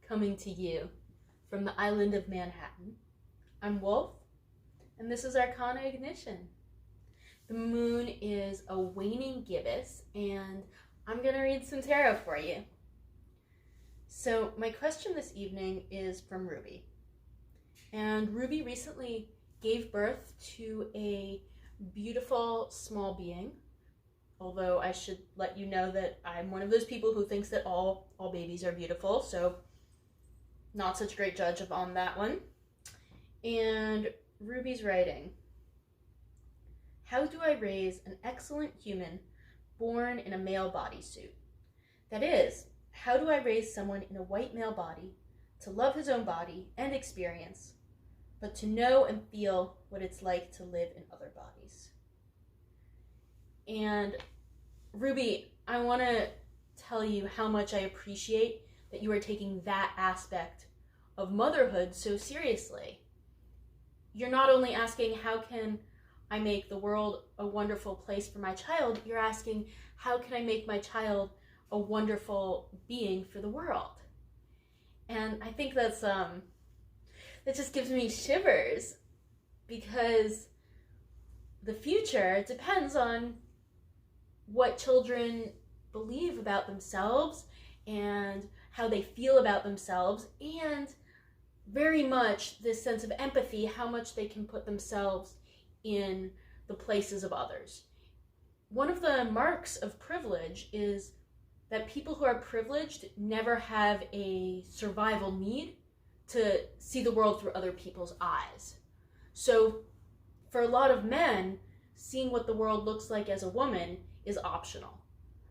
coming to you from the island of Manhattan. I'm Wolf, and this is Arcanaignition. The moon is a waning gibbous, and I'm going to read some tarot for you. So my question this evening is from Ruby. And Ruby recently gave birth to a beautiful small being. Although I should let you know that I'm one of those people who thinks that all babies are beautiful, so not such a great judge on that one. And Ruby's writing, how do I raise an excellent human born in a male bodysuit? That is, how do I raise someone in a white male body to love his own body and experience, but to know and feel what it's like to live in other bodies? And Ruby, I want to tell you how much I appreciate that you are taking that aspect of motherhood so seriously. You're not only asking, how can I make the world a wonderful place for my child? You're asking, how can I make my child a wonderful being for the world? And I think that just gives me shivers, because the future depends on what children believe about themselves and how they feel about themselves, and very much this sense of empathy, how much they can put themselves in the places of others. One of the marks of privilege is that people who are privileged never have a survival need to see the world through other people's eyes. So for a lot of men, seeing what the world looks like as a woman is optional.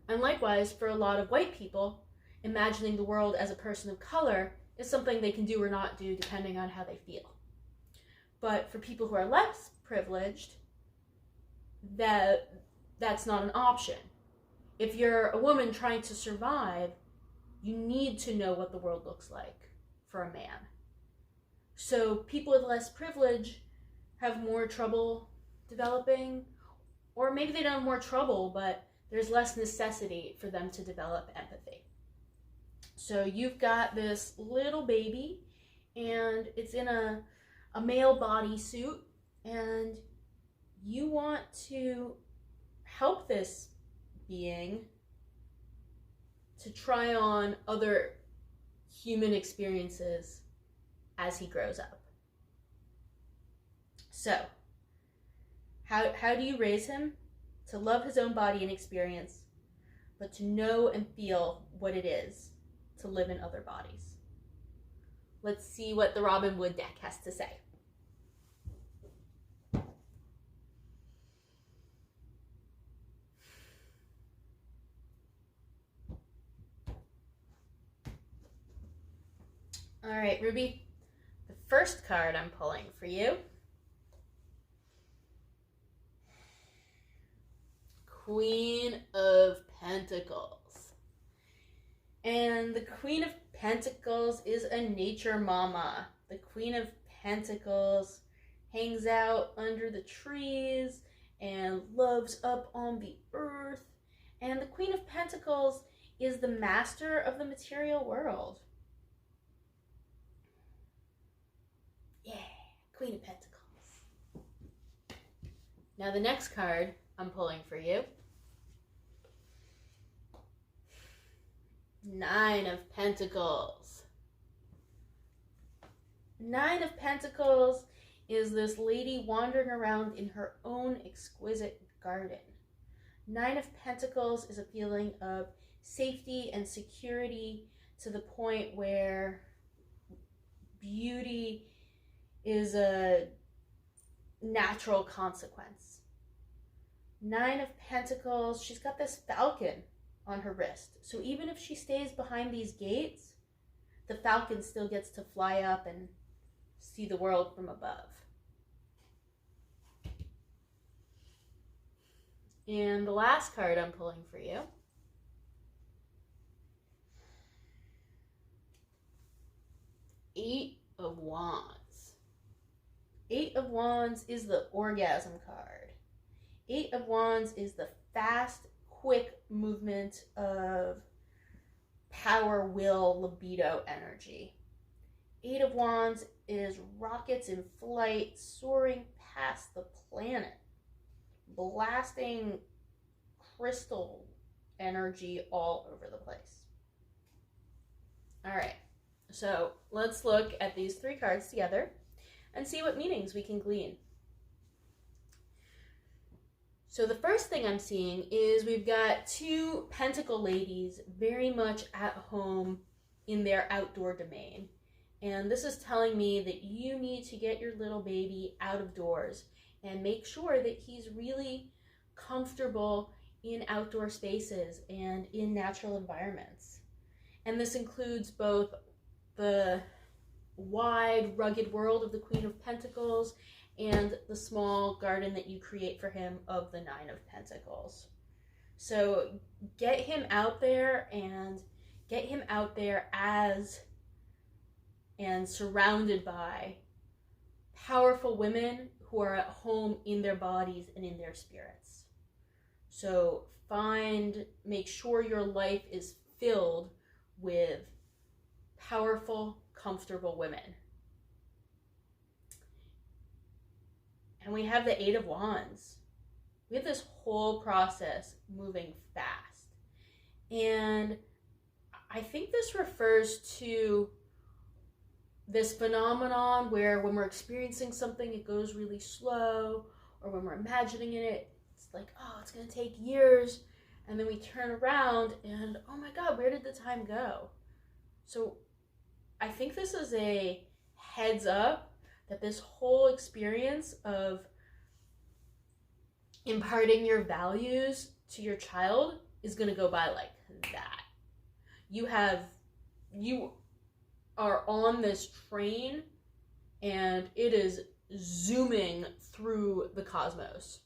And likewise, for a lot of white people, imagining the world as a person of color is something they can do or not do depending on how they feel. But for people who are less privileged, that's not an option. If you're a woman trying to survive, you need to know what the world looks like for a man. So people with less privilege have more trouble developing, or maybe they don't have more trouble, but there's less necessity for them to develop empathy. So you've got this little baby, and it's in a male bodysuit, and you want to help this being to try on other human experiences as he grows up. So, how do you raise him to love his own body and experience, but to know and feel what it is to live in other bodies? Let's see what the Robin Wood deck has to say. All right, Ruby, the first card I'm pulling for you, Queen of Pentacles. And the Queen of Pentacles is a nature mama. The Queen of Pentacles hangs out under the trees and loves up on the earth. And the Queen of Pentacles is the master of the material world. Yeah, Queen of Pentacles. Now the next card I'm pulling for you, Nine of Pentacles. Nine of Pentacles is this lady wandering around in her own exquisite garden. Nine of Pentacles is a feeling of safety and security to the point where beauty is a natural consequence. Nine of Pentacles, she's got this falcon on her wrist. So even if she stays behind these gates, the falcon still gets to fly up and see the world from above. And the last card I'm pulling for you, Eight of Wands. Eight of Wands is the orgasm card. Eight of Wands is the fast, quick movement of power, will, libido energy. Eight of Wands is rockets in flight, soaring past the planet, blasting crystal energy all over the place. All right, so let's look at these three cards together and see what meanings we can glean. So the first thing I'm seeing is we've got two pentacle ladies very much at home in their outdoor domain. And this is telling me that you need to get your little baby out of doors and make sure that he's really comfortable in outdoor spaces and in natural environments. And this includes both the wide, rugged world of the Queen of Pentacles and the small garden that you create for him of the Nine of Pentacles. So get him out there, and get him out there as and surrounded by powerful women who are at home in their bodies and in their spirits. So make sure your life is filled with powerful, comfortable women. And we have the Eight of Wands. We have this whole process moving fast. And I think this refers to this phenomenon where when we're experiencing something, it goes really slow, or when we're imagining it, it's like, oh, it's going to take years. And then we turn around and, oh my God, where did the time go? So I think this is a heads up that this whole experience of imparting your values to your child is going to go by like that. You are on this train and it is zooming through the cosmos.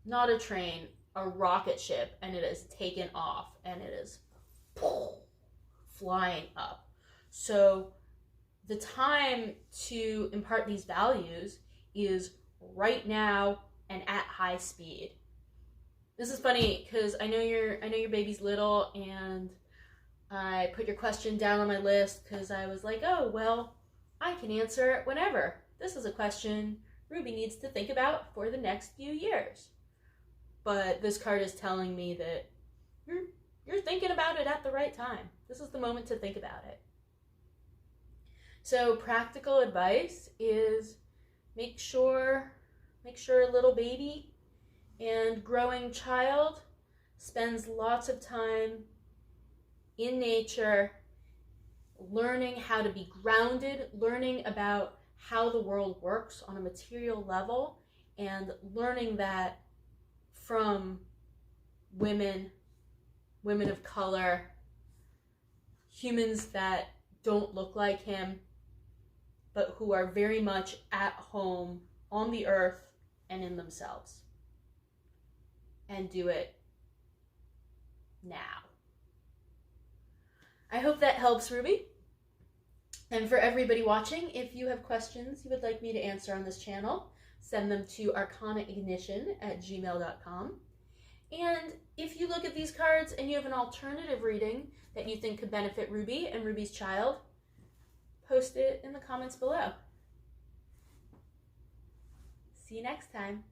Not a train, a rocket ship, and it has taken off and it is flying up. So the time to impart these values is right now and at high speed. This is funny because I know your baby's little, and I put your question down on my list because I was like, oh, well, I can answer it whenever. This is a question Ruby needs to think about for the next few years. But this card is telling me that you're thinking about it at the right time. This is the moment to think about it. So practical advice is make sure a little baby and growing child spends lots of time in nature, learning how to be grounded, learning about how the world works on a material level, and learning that from women of color, humans that don't look like him, but who are very much at home on the earth and in themselves. And do it now. I hope that helps, Ruby. And for everybody watching, if you have questions you would like me to answer on this channel, send them to arcanaignition@gmail.com. And if you look at these cards and you have an alternative reading that you think could benefit Ruby and Ruby's child, post it in the comments below. See you next time.